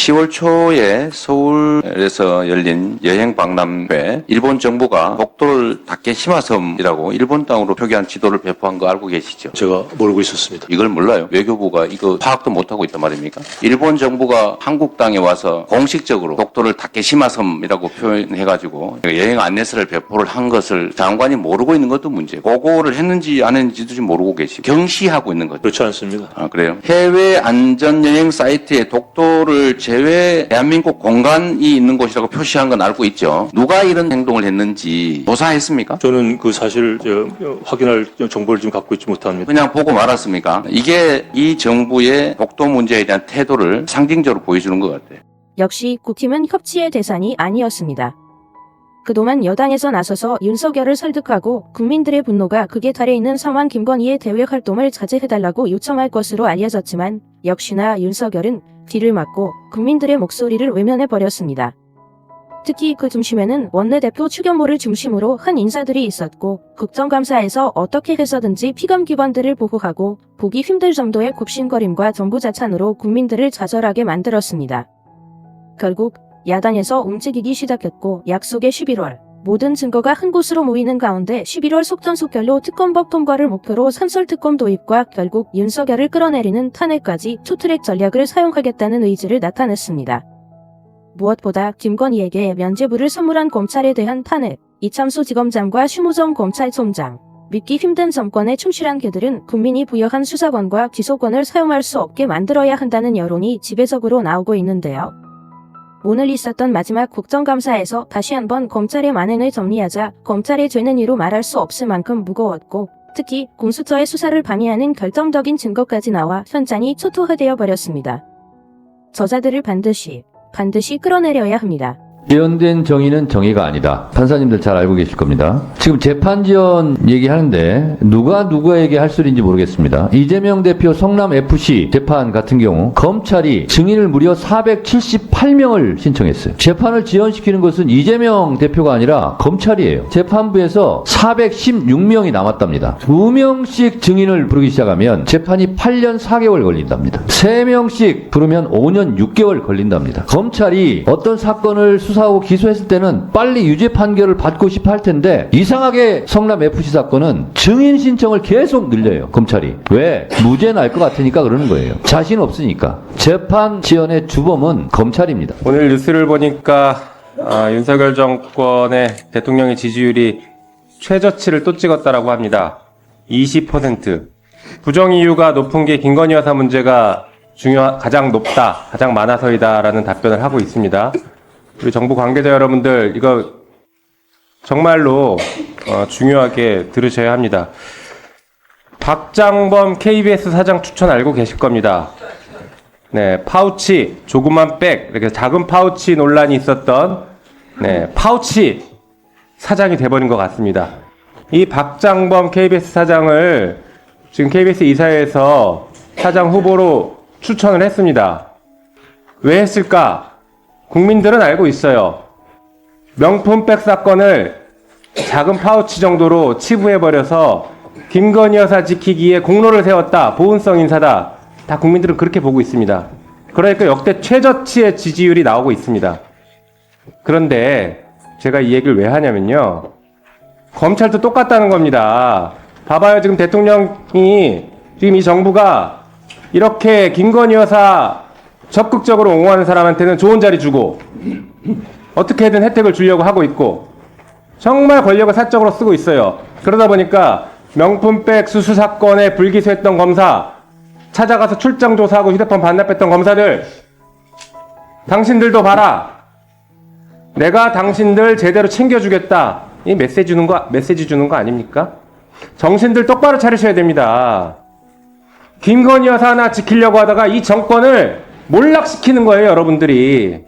10월 초에 서울에서 열린 여행 박람회, 일본 정부가 독도를 다케시마섬이라고 일본 땅으로 표기한 지도를 배포한 거 알고 계시죠? 제가 모르고 있었습니다. 이걸 몰라요? 외교부가 이거 파악도 못하고 있단 말입니까? 일본 정부가 한국 땅에 와서 공식적으로 독도를 다케시마섬이라고 표현해가지고 여행 안내서를 배포를 한 것을 장관이 모르고 있는 것도 문제고, 보고를 했는지 안 했는지도 지금 모르고 계시고 경시하고 있는 거죠. 그렇지 않습니다. 아, 그래요? 해외 안전여행 사이트에 독도를 제외 대한민국 공간이 있는 곳이라고 표시한 건 알고 있죠. 누가 이런 행동을 했는지 조사했습니까? 저는 그 사실 확인할 정보를 지금 갖고 있지 못합니다. 그냥 보고 말았습니까? 이게 이 정부의 독도 문제에 대한 태도를 상징적으로 보여주는 것 같아요. 역시 국힘은 협치의 대상이 아니었습니다. 그동안 여당에서 나서서 윤석열을 설득하고 국민들의 분노가 극에 달해 있는 상황 김건희의 대외 활동을 자제해달라고 요청할 것으로 알려졌지만 역시나 윤석열은 뒤를 막고 국민들의 목소리를 외면해버렸습니다. 특히 그 중심에는 원내대표 추경호를 중심으로 한 인사들이 있었고, 국정감사에서 어떻게 해서든지 피감 기관들을 보호하고 보기 힘들 정도의 굽신거림과 정부 자찬으로 국민들을 좌절하게 만들었습니다. 결국 야당에서 움직이기 시작했고, 약속의 11월, 모든 증거가 한 곳으로 모이는 가운데 11월 속전속결로 특검법 통과를 목표로 산설특검 도입과 결국 윤석열을 끌어내리는 탄핵까지 투트랙 전략을 사용하겠다는 의지를 나타냈습니다. 무엇보다 김건희에게 면죄부를 선물한 검찰에 대한 탄핵, 이창수 지검장과 심우정 검찰총장, 믿기 힘든 정권에 충실한 그들은 국민이 부여한 수사권과 기소권을 사용할 수 없게 만들어야 한다는 여론이 지배적으로 나오고 있는데요. 오늘 있었던 마지막 국정감사에서 다시 한번 검찰의 만행을 정리하자 검찰의 죄는 이루 말할 수 없을 만큼 무거웠고, 특히 공수처의 수사를 방해하는 결정적인 증거까지 나와 현장이 초토화되어 버렸습니다. 저자들을 반드시 끌어내려야 합니다. 지연된 정의는 정의가 아니다. 판사님들 잘 알고 계실 겁니다. 지금 재판 지연 얘기하는데 누가 누구에게 할 소리인지 모르겠습니다. 이재명 대표 성남FC 재판 같은 경우 검찰이 증인을 무려 478명을 신청했어요. 재판을 지연시키는 것은 이재명 대표가 아니라 검찰이에요. 재판부에서 416명이 남았답니다. 2명씩 증인을 부르기 시작하면 재판이 8년 4개월 걸린답니다. 3명씩 부르면 5년 6개월 걸린답니다. 검찰이 어떤 사건을 수사하고 기소했을 때는 빨리 유죄 판결을 받고 싶어 할 텐데, 이상하게 성남FC 사건은 증인 신청을 계속 늘려요. 검찰이. 왜? 무죄 날 것 같으니까 그러는 거예요. 자신 없으니까. 재판 지연의 주범은 검찰입니다. 오늘 뉴스를 보니까 윤석열 정권의 대통령의 지지율이 최저치를 또 찍었다라고 합니다. 20%. 부정 이유가 높은 게 김건희 여사 문제가 가장 높다, 가장 많아서이다라는 답변을 하고 있습니다. 우리 정부 관계자 여러분들, 이거 정말로 중요하게 들으셔야 합니다. 박장범 KBS 사장 추천 알고 계실 겁니다. 네, 파우치, 조그만 백, 이렇게 작은 파우치 논란이 있었던, 네, 파우치 사장이 돼버린 것 같습니다. 이 박장범 KBS 사장을 지금 KBS 이사회에서 사장 후보로 추천을 했습니다. 왜 했을까? 국민들은 알고 있어요. 명품백 사건을 작은 파우치 정도로 치부해버려서 김건희 여사 지키기에 공로를 세웠다, 보훈성 인사다, 다 국민들은 그렇게 보고 있습니다. 그러니까 역대 최저치의 지지율이 나오고 있습니다. 그런데 제가 이 얘기를 왜 하냐면요, 검찰도 똑같다는 겁니다. 봐봐요. 지금 대통령이, 지금 이 정부가 이렇게 김건희 여사 적극적으로 옹호하는 사람한테는 좋은 자리 주고 어떻게든 혜택을 주려고 하고 있고, 정말 권력을 사적으로 쓰고 있어요. 그러다 보니까 명품백 수수 사건에 불기소했던 검사, 찾아가서 출장 조사하고 휴대폰 반납했던 검사들, 당신들도 봐라, 내가 당신들 제대로 챙겨주겠다, 이 메시지 주는 거 아닙니까? 정신들 똑바로 차리셔야 됩니다. 김건희 여사 하나 지키려고 하다가 이 정권을 몰락시키는 거예요, 여러분들이.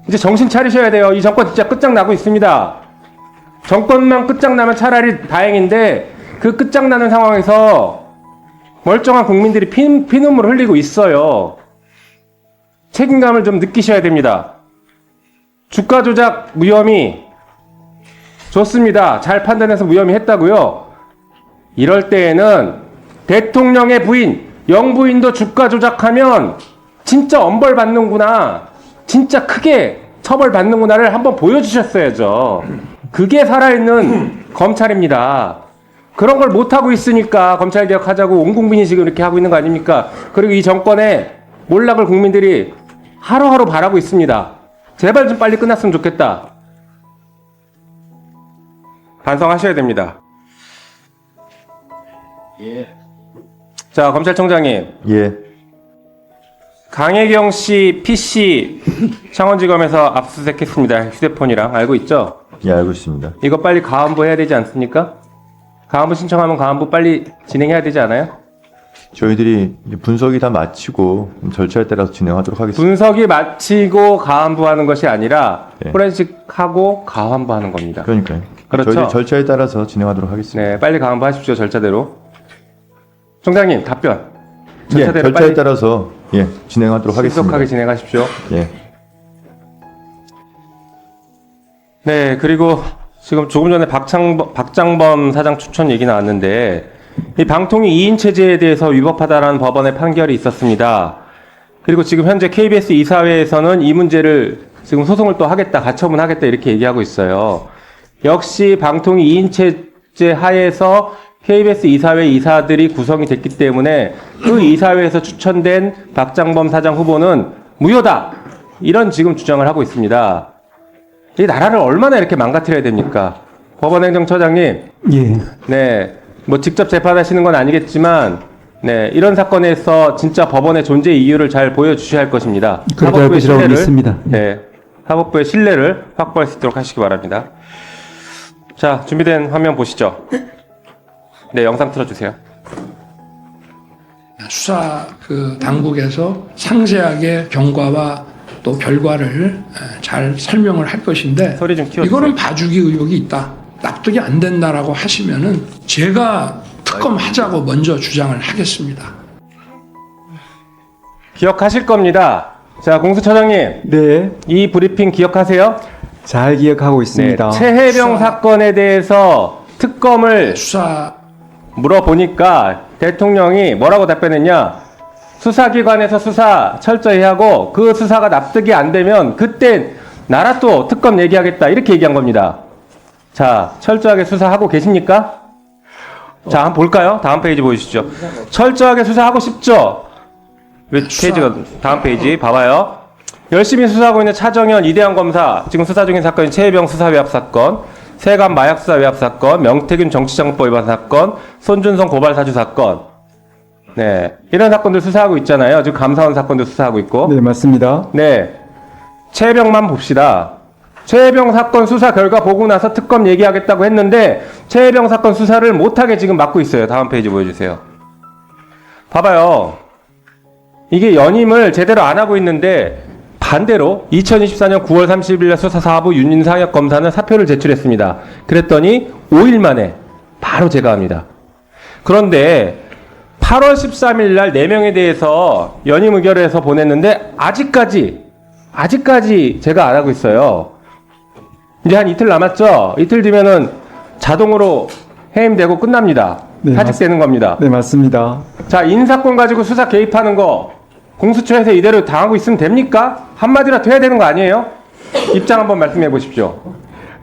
이제 정신 차리셔야 돼요. 이 정권 진짜 끝장나고 있습니다. 정권만 끝장나면 차라리 다행인데, 그 끝장나는 상황에서 멀쩡한 국민들이 피눈물을 흘리고 있어요. 책임감을 좀 느끼셔야 됩니다. 주가 조작 무혐의 좋습니다. 잘 판단해서 무혐의 했다고요. 이럴 때에는 대통령의 부인, 영부인도 주가 조작하면 진짜 엄벌 받는구나, 진짜 크게 처벌 받는구나를 한번 보여주셨어야죠. 그게 살아있는 검찰입니다. 그런 걸 못하고 있으니까 검찰개혁하자고 온 국민이 지금 이렇게 하고 있는 거 아닙니까? 그리고 이 정권의 몰락을 국민들이 하루하루 바라고 있습니다. 제발 좀 빨리 끝났으면 좋겠다. 반성하셔야 됩니다. 자, 검찰총장님. 예. 강혜경 씨 PC 창원지검에서 압수수색했습니다. 휴대폰이랑. 알고 있죠? 예, 알고 있습니다. 이거 빨리 가안부 해야 되지 않습니까? 가안부 신청하면 가안부 빨리 진행해야 되지 않아요? 저희들이 이제 분석이 다 마치고 절차에 따라서 진행하도록 하겠습니다. 분석이 마치고 가안부 하는 것이 아니라 네. 포렌식하고 가안부 하는 겁니다. 그러니까요. 그렇죠. 저희들 절차에 따라서 진행하도록 하겠습니다. 네, 빨리 가안부 하십시오. 절차대로. 총장님, 답변. 예, 절차대로 절차에 빨리 따라서 진행하도록 하겠습니다. 신속하게 진행하십시오. 예. 네, 그리고 지금 조금 전에 박장범 사장 추천 얘기 나왔는데, 이 방통위 2인 체제에 대해서 위법하다라는 법원의 판결이 있었습니다. 그리고 지금 현재 KBS 이사회에서는 이 문제를 지금 소송을 또 하겠다, 가처분하겠다 이렇게 얘기하고 있어요. 역시 방통위 2인 체제 하에서 KBS 이사회 이사들이 구성이 됐기 때문에 그 이사회에서 추천된 박장범 사장 후보는 무효다, 이런 지금 주장을 하고 있습니다. 이 나라를 얼마나 이렇게 망가뜨려야 됩니까? 법원행정처장님. 예. 네. 뭐 직접 재판하시는 건 아니겠지만, 네, 이런 사건에서 진짜 법원의 존재 이유를 잘 보여주셔야 할 것입니다. 그렇게 할 것이라고 믿습니다. 네, 사법부의 신뢰를 확보할 수 있도록 하시기 바랍니다. 자, 준비된 화면 보시죠. 네, 영상 틀어주세요. 수사 당국에서 상세하게 경과와 또 결과를 잘 설명을 할 것인데, 소리 좀 키워주세요. 이거는 봐주기 의혹이 있다, 납득이 안 된다라고 하시면은 제가 특검하자고 먼저 주장을 하겠습니다. 기억하실 겁니다. 자, 공수처장님, 네. 이 브리핑 기억하세요? 잘 기억하고 네, 있습니다. 최혜병 사건에 대해서 특검을 수사 물어보니까 대통령이 뭐라고 답변했냐? 수사기관에서 수사 철저히 하고 그 수사가 납득이 안 되면 그때 나라 또 특검 얘기하겠다, 이렇게 얘기한 겁니다. 자, 철저하게 수사하고 계십니까? 자, 한번 볼까요? 다음 페이지 보여주시죠. 철저하게 수사하고 싶죠? 왜 페이지가 다음 페이지 봐봐요. 열심히 수사하고 있는 차정현, 이대한 검사, 지금 수사 중인 사건인 최혜병 수사 외압 사건, 세관 마약 수사 외압 사건, 명태균 정치자금법 위반 사건, 손준성 고발 사주 사건. 네, 이런 사건들 수사하고 있잖아요. 지금 감사원 사건도 수사하고 있고. 네, 맞습니다. 네, 최혜병만 봅시다. 최혜병 사건 수사 결과 보고 나서 특검 얘기하겠다고 했는데 최혜병 사건 수사를 못하게 지금 막고 있어요. 다음 페이지 보여주세요. 봐봐요. 이게 연임을 제대로 안 하고 있는데 반대로 2024년 9월 30일 수사 4부 윤인상혁 검사는 사표를 제출했습니다. 그랬더니 5일 만에 바로 제거합니다. 그런데 8월 13일 날 4명에 대해서 연임 의결해서 보냈는데 아직까지 제가 안 하고 있어요. 이제 한 이틀 남았죠? 이틀 뒤면은 자동으로 해임되고 끝납니다. 네, 사직되는 겁니다. 네, 맞습니다. 자, 인사건 가지고 수사 개입하는 거 공수처에서 이대로 당하고 있으면 됩니까? 한마디라도 해야 되는 거 아니에요? 입장 한번 말씀해 보십시오.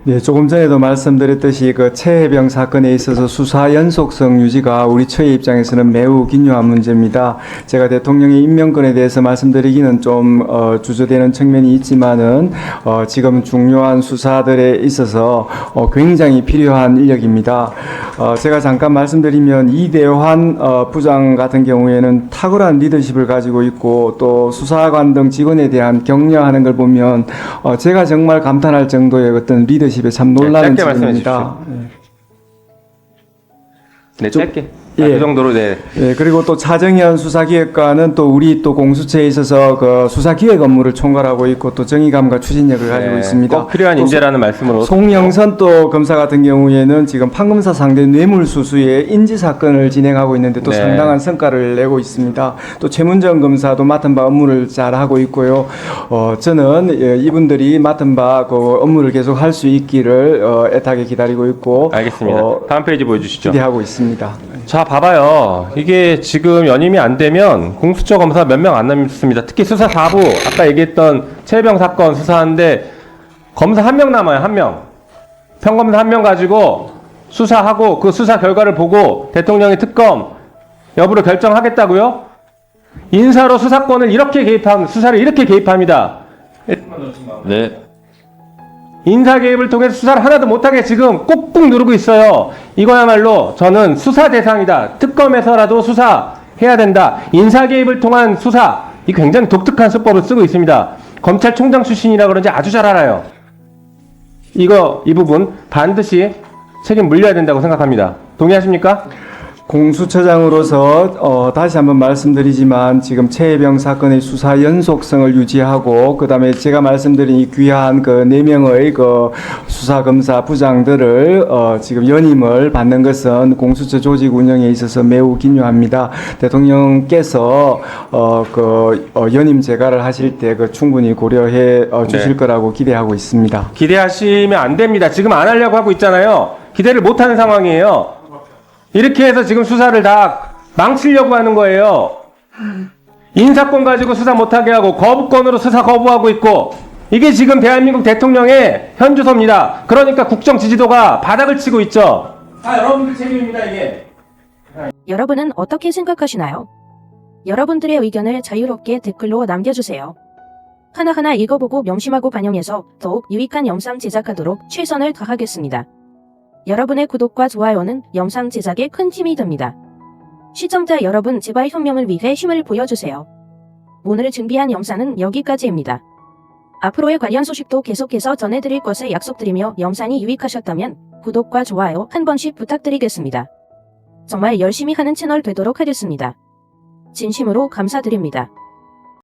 네, 조금 전에도 말씀드렸듯이 그 최혜병 사건에 있어서 수사 연속성 유지가 우리 처의 입장에서는 매우 긴요한 문제입니다. 제가 대통령의 임명권에 대해서 말씀드리기는 좀 주저되는 측면이 있지만은 지금 중요한 수사들에 있어서 굉장히 필요한 인력입니다. 제가 잠깐 말씀드리면 이대환 부장 같은 경우에는 탁월한 리더십을 가지고 있고 또 수사관 등 직원에 대한 격려하는 걸 보면 제가 정말 감탄할 정도의 어떤 리더십에 참 놀라는 짧게 말씀해 측면입니다. 네, 짧게. 예. 그 정도로, 네. 예, 그리고 또 차정현 수사기획관은 또 우리 또 공수처에 있어서 그 수사기획 업무를 총괄하고 있고 또 정의감과 추진력을 가지고 네, 있습니다. 꼭 필요한 또 인재라는 말씀으로. 송영선 또 검사 같은 경우에는 지금 판검사 상대 뇌물수수의 인지 사건을 진행하고 있는데 또 네. 상당한 성과를 내고 있습니다. 또 최문정 검사도 맡은 바 업무를 잘 하고 있고요. 저는 이분들이 맡은 바 그 업무를 계속 할 수 있기를 애타게 기다리고 있고. 알겠습니다. 다음 페이지 보여주시죠. 기대하고 있습니다. 자, 봐봐요. 이게 지금 연임이 안 되면 공수처 검사 몇 명 안 남습니다. 특히 수사 4부, 아까 얘기했던 최혜병 사건 수사하는데 검사 1명 남아요, 1명. 평검사 1명 가지고 수사하고 그 수사 결과를 보고 대통령이 특검 여부를 결정하겠다고요? 인사로 수사권을 이렇게 수사를 이렇게 개입합니다. 네. 인사 개입을 통해서 수사를 하나도 못하게 지금 꾹꾹 누르고 있어요. 이거야말로 저는 수사 대상이다. 특검에서라도 수사해야 된다. 인사 개입을 통한 수사, 이 굉장히 독특한 수법을 쓰고 있습니다. 검찰총장 출신이라 그런지 아주 잘 알아요. 이 부분 반드시 책임 물려야 된다고 생각합니다. 동의하십니까? 공수처장으로서 다시 한번 말씀드리지만 지금 최혜병 사건의 수사 연속성을 유지하고 그다음에 제가 말씀드린 이 귀한 그 4명의 그 수사검사 부장들을 지금 연임을 받는 것은 공수처 조직 운영에 있어서 매우 긴요합니다. 대통령께서 연임 재가를 하실 때 그 충분히 고려해 주실 거라고 기대하고 있습니다. 기대하시면 안 됩니다. 지금 안 하려고 하고 있잖아요. 기대를 못 하는 상황이에요. 이렇게 해서 지금 수사를 다 망치려고 하는 거예요. 인사권 가지고 수사 못하게 하고 거부권으로 수사 거부하고 있고 이게 지금 대한민국 대통령의 현주소입니다. 그러니까 국정 지지도가 바닥을 치고 있죠. 다 여러분들 책임입니다, 이게. 여러분은 어떻게 생각하시나요? 여러분들의 의견을 자유롭게 댓글로 남겨주세요. 하나하나 읽어보고 명심하고 반영해서 더욱 유익한 영상 제작하도록 최선을 다하겠습니다. 여러분의 구독과 좋아요는 영상 제작에 큰 힘이 됩니다. 시청자 여러분, 제발 혁명을 위해 힘을 보여주세요. 오늘 준비한 영상은 여기까지입니다. 앞으로의 관련 소식도 계속해서 전해드릴 것을 약속드리며 영상이 유익하셨다면 구독과 좋아요 한 번씩 부탁드리겠습니다. 정말 열심히 하는 채널 되도록 하겠습니다. 진심으로 감사드립니다.